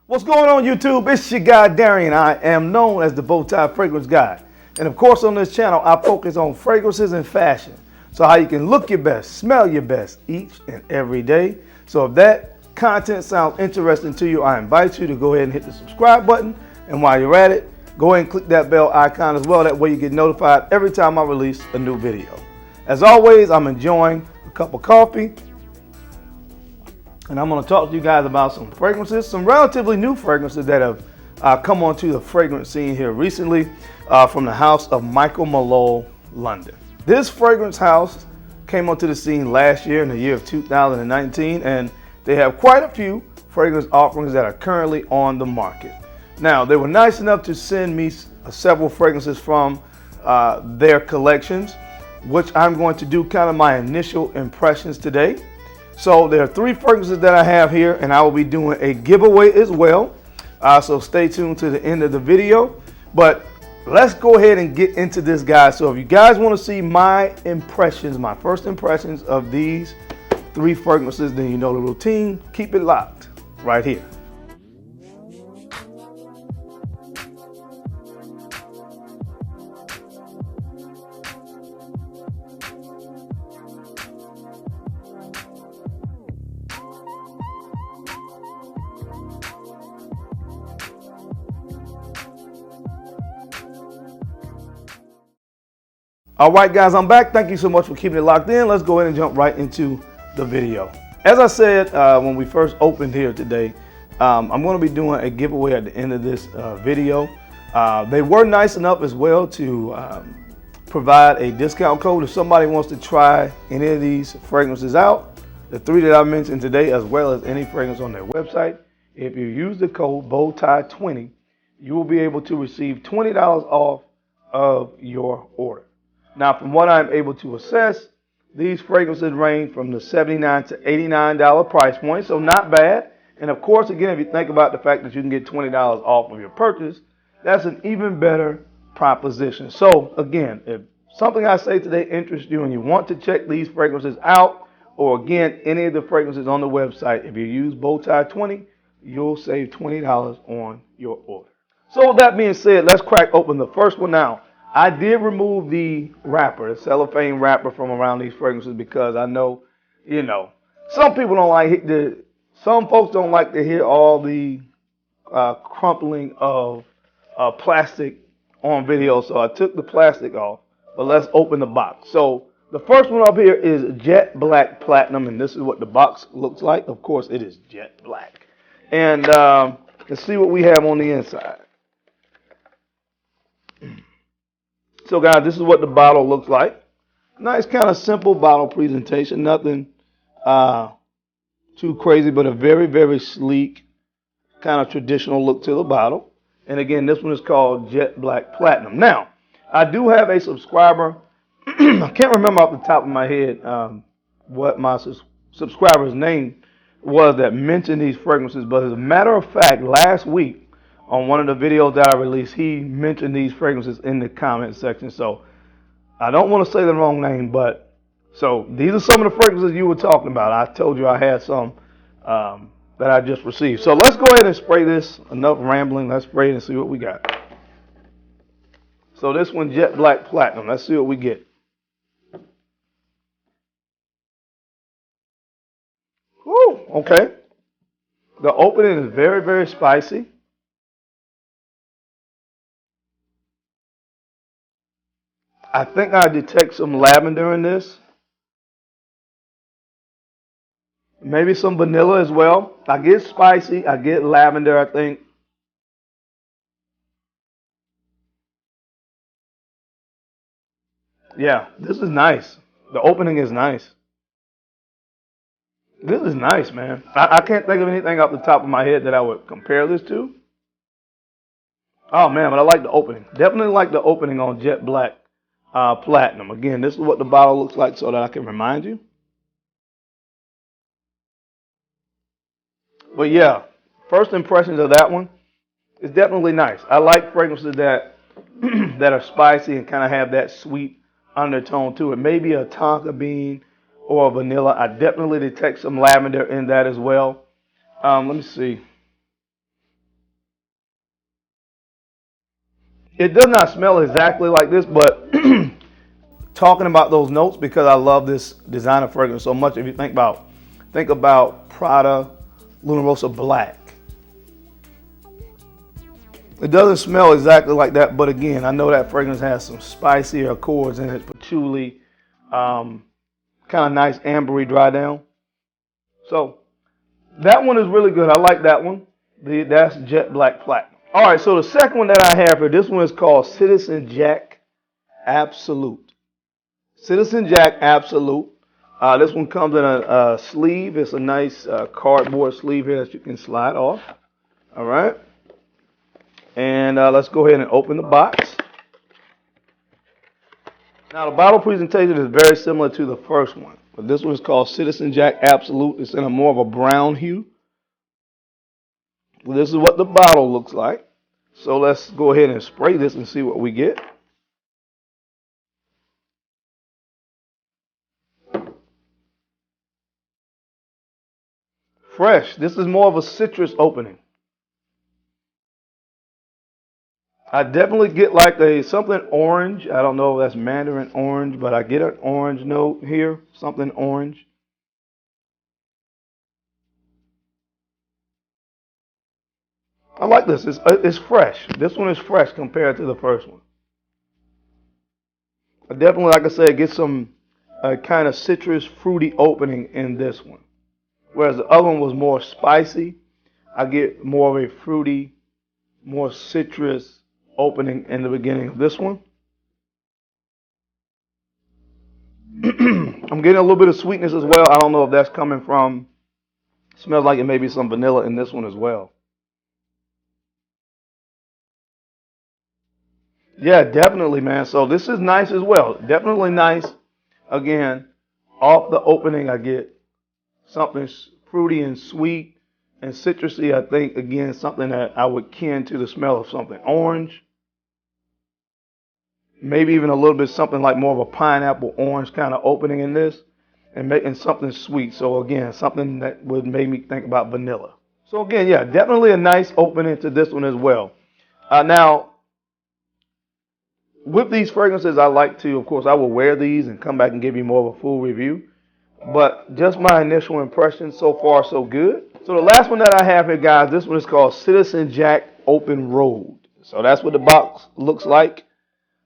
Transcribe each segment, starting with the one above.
What's going on, YouTube? It's your guy Darian. I am known as the Bowtie Fragrance Guy. And of course, on this channel, I focus on fragrances and fashion. So how you can look your best, smell your best each and every day. So if that content sounds interesting to you, I invite you to go ahead and hit the subscribe button. And while you're at it, go ahead and click that bell icon as well. That way you get notified every time I release a new video. As always, I'm enjoying a cup of coffee. And I'm going to talk to you guys about some fragrances, some relatively new fragrances that have come onto the fragrance scene here recently from the house of Michael Malul, London. This fragrance house came onto the scene last year in the year of 2019, and they have quite a few fragrance offerings that are currently on the market. Now, they were nice enough to send me several fragrances from their collections, which I'm going to do kind of my initial impressions today. So there are three fragrances that I have here, and I will be doing a giveaway as well. So stay tuned to the end of the video. But let's go ahead and get into this, guys. So if you guys want to see my impressions, my first impressions of these three fragrances, then you know the routine. Keep it locked right here. All right, guys, I'm back. Thank you so much for keeping it locked in. Let's go ahead and jump right into the video. As I said when we first opened here today, I'm going to be doing a giveaway at the end of this video. They were nice enough as well to provide a discount code if somebody wants to try any of these fragrances out. The three that I mentioned today, as well as any fragrance on their website. If you use the code BOWTIE20, you will be able to receive $20 off of your order. Now, from what I'm able to assess, these fragrances range from the $79 to $89 price point, so not bad. And of course, again, if you think about the fact that you can get $20 off of your purchase, that's an even better proposition. So again, if something I say today interests you and you want to check these fragrances out, or again, any of the fragrances on the website, if you use Bowtie20, you'll save $20 on your order. So with that being said, let's crack open the first one now. I did remove the wrapper, the cellophane wrapper from around these fragrances because I know, some people don't like some folks don't like to hear all the crumpling of plastic on video, so I took the plastic off. But let's open the box. So the first one up here is Jet Black Platinum, and this is what the box looks like. Of course, it is jet black. And let's see what we have on the inside. So guys, this is what the bottle looks like. Nice kind of simple bottle presentation. Nothing too crazy, but a very, very sleek kind of traditional look to the bottle. And again, this one is called Jet Black Platinum. Now, I do have a subscriber. I can't remember off the top of my head what my subscriber's name was that mentioned these fragrances. But as a matter of fact, last week, on one of the videos that I released, he mentioned these fragrances in the comment section. So I don't want to say the wrong name, but so these are some of the fragrances you were talking about. I told you I had some that I just received. So let's go ahead and spray this. Enough rambling. Let's spray it and see what we got. So this one, Jet Black Platinum. Let's see what we get. Woo, okay. The opening is very, very spicy. I think I detect some lavender in this. Maybe some vanilla as well. I get spicy. I get lavender, I think. Yeah, this is nice. The opening is nice. This is nice, man. I can't think of anything off the top of my head that I would compare this to. Oh, man, but I like the opening. Definitely like the opening on Jet Black Platinum. Again, this is what the bottle looks like so that I can remind you. But yeah, first impressions of that one is definitely nice. I like fragrances that that are spicy and kind of have that sweet undertone to it. Maybe a tonka bean or a vanilla. I definitely detect some lavender in that as well. Let me see. It does not smell exactly like this, but talking about those notes, because I love this designer fragrance so much. If you think about Prada Luna Rossa Black. It doesn't smell exactly like that, but again, I know that fragrance has some spicier accords in it, patchouli, kind of nice ambery dry down. So that one is really good. I like that one. That's Jet Black Platinum. All right, so the second one that I have here, this one is called Citizen Jack Absolute. Citizen Jack Absolute. This one comes in a sleeve. It's a nice cardboard sleeve here that you can slide off. All right. And let's go ahead and open the box. Now, the bottle presentation is very similar to the first one, but this one is called Citizen Jack Absolute. It's in a more of a brown hue. Well, this is what the bottle looks like. So let's go ahead and spray this and see what we get. Fresh. This is more of a citrus opening. I definitely get like something orange. I don't know if that's mandarin orange, but I get an orange note here. Something orange. I like this. It's fresh. This one is fresh compared to the first one. I definitely, like I said, get some kind of citrus fruity opening in this one. Whereas the other one was more spicy. I get more of a fruity, more citrus opening in the beginning of this one. I'm getting a little bit of sweetness as well. I don't know if that's coming from, smells like it may be some vanilla in this one as well. Yeah, definitely, man. So this is nice as well. Definitely nice. Again, off the opening, I get something fruity and sweet and citrusy. I think, again, something that I would kin to the smell of something orange. Maybe even a little bit something like more of a pineapple orange kind of opening in this, and making something sweet. So again, something that would make me think about vanilla. So again, yeah, definitely a nice opening to this one as well. Now, with these fragrances, I like to, of course, I will wear these and come back and give you more of a full review. But just my initial impression, so far so good. So the last one that I have here, guys, this one is called Citizen Jack Open Road. So that's what the box looks like.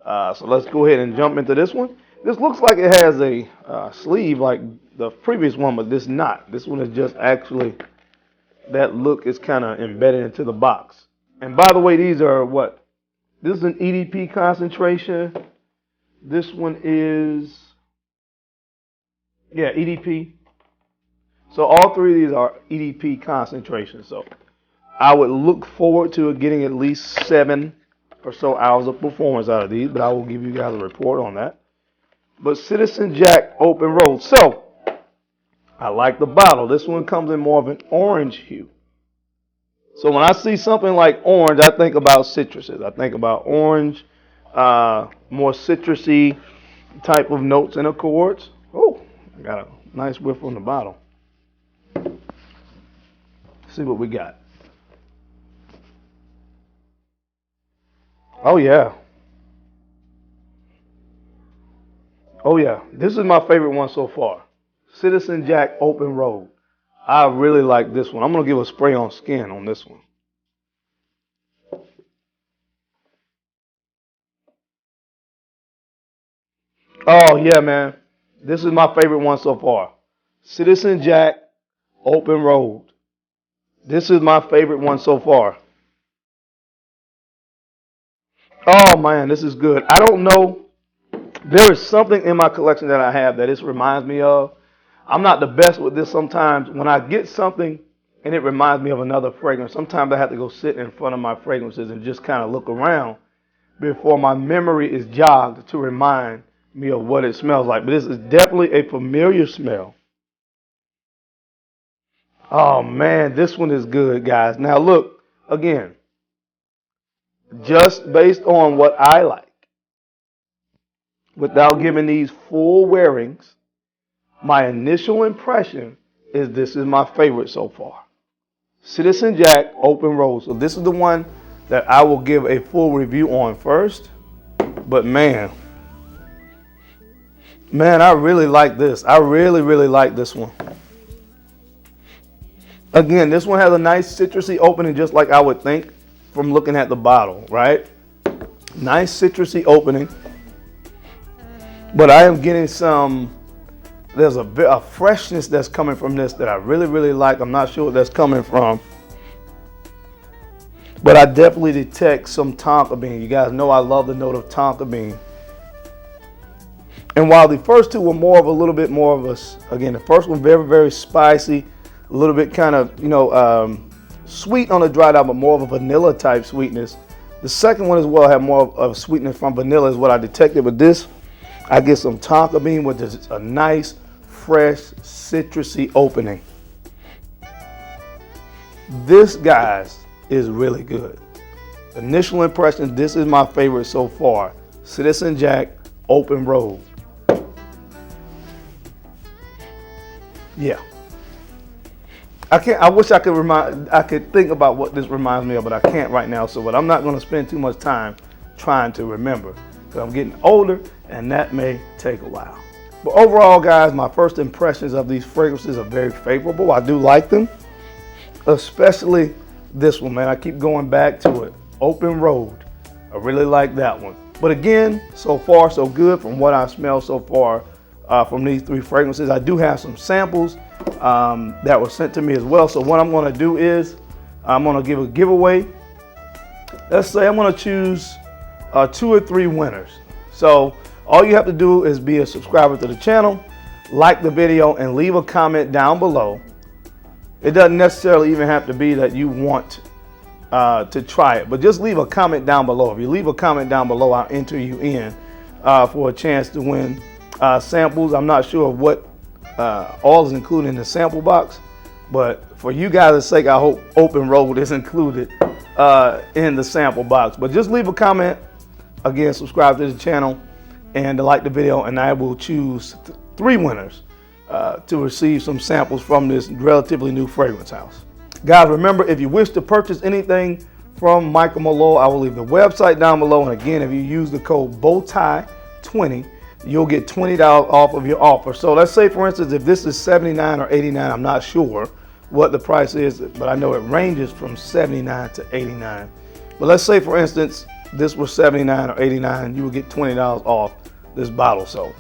So let's go ahead and jump into this one. This looks like it has a sleeve like the previous one, but this not. This one is just actually, that look is kind of embedded into the box. And by the way, these are what? This is an EDP concentration. This one is, yeah, EDP. So all three of these are EDP concentrations. So I would look forward to getting at least 7 or so hours of performance out of these, but I will give you guys a report on that. But Citizen Jack Open Road. So I like the bottle. This one comes in more of an orange hue. So when I see something like orange, I think about citruses. I think about orange, more citrusy type of notes and accords. Oh, I got a nice whiff from the bottle. Let's see what we got. Oh yeah. Oh yeah. This is my favorite one so far. Citizen Jack Open Road. I really like this one. I'm going to give a spray on skin on this one. Oh, yeah, man. This is my favorite one so far. Citizen Jack Open Road. This is my favorite one so far. Oh, man, this is good. I don't know. There is something in my collection that I have that this reminds me of. I'm not the best with this sometimes. When I get something and it reminds me of another fragrance, sometimes I have to go sit in front of my fragrances and just kind of look around before my memory is jogged to remind me of what it smells like. But this is definitely a familiar smell. Oh man, this one is good, guys. Now look, again, just based on what I like, without giving these full wearings, my initial impression is this is my favorite so far. Citizen Jack Open Road. So this is the one that I will give a full review on first. But man, I really like this. I really like this one. Again, this one has a nice citrusy opening, just like I would think from looking at the bottle, right? Nice citrusy opening. But I am getting there's a freshness that's coming from this that I really like. I'm not sure what that's coming from. But I definitely detect some tonka bean. You guys know I love the note of tonka bean. And while the first two were a little bit more of a, again, the first one very spicy, a little bit kind of, sweet on the dried out, but more of a vanilla type sweetness. The second one as well had more of sweetness from vanilla is what I detected. But this, I get some tonka bean with a nice, fresh, citrusy opening. This, guys, is really good. Initial impressions, this is my favorite so far. Citizen Jack Open Road. Yeah. I wish I could think about what this reminds me of, but I can't right now. But I'm not going to spend too much time trying to remember, because I'm getting older and that may take a while. But overall, guys, my first impressions of these fragrances are very favorable. I do like them, especially this one, man. I keep going back to it. Open Road. I really like that one. But again, so far so good from what I smell so far from these three fragrances. I do have some samples that were sent to me as well. So what I'm going to do is I'm going to give a giveaway. Let's say I'm going to choose 2 or 3 winners. So all you have to do is be a subscriber to the channel, like the video, and leave a comment down below. It doesn't necessarily even have to be that you want to try it, but just leave a comment down below. If you leave a comment down below, I'll enter you in for a chance to win samples. I'm not sure what all is included in the sample box, but for you guys' sake, I hope Open Road is included in the sample box. But just leave a comment. Again, subscribe to the channel and like the video, and I will choose 3 winners to receive some samples from this relatively new fragrance house. Guys, remember, if you wish to purchase anything from Michael Malul, I will leave the website down below. And again, if you use the code BOWTIE20, you'll get $20 off of your offer. So let's say, for instance, if this is $79 or $89, I'm not sure what the price is, but I know it ranges from $79 to $89. But let's say, for instance, this was $79 or $89, you will get $20 off this bottle. So,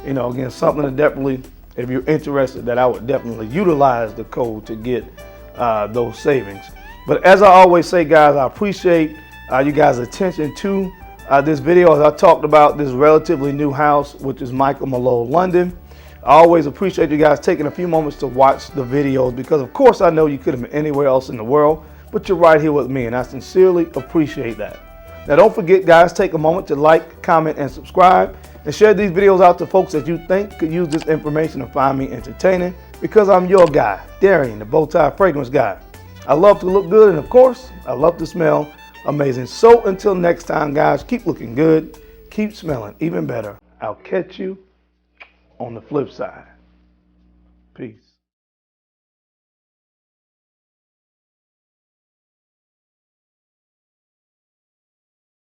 you know, again, something to definitely, if you're interested, that I would definitely utilize the code to get those savings. But as I always say, guys, I appreciate you guys' attention to this video. As I talked about this relatively new house, which is Michael Malul London. I always appreciate you guys taking a few moments to watch the videos, because of course I know you could have been anywhere else in the world, but you're right here with me, and I sincerely appreciate that. Now don't forget, guys, take a moment to like, comment, and subscribe, and share these videos out to folks that you think could use this information and find me entertaining, because I'm your guy, Darian, the Bowtie Fragrance Guy. I love to look good, and of course, I love to smell amazing. So until next time, guys, keep looking good, keep smelling even better. I'll catch you on the flip side. Peace.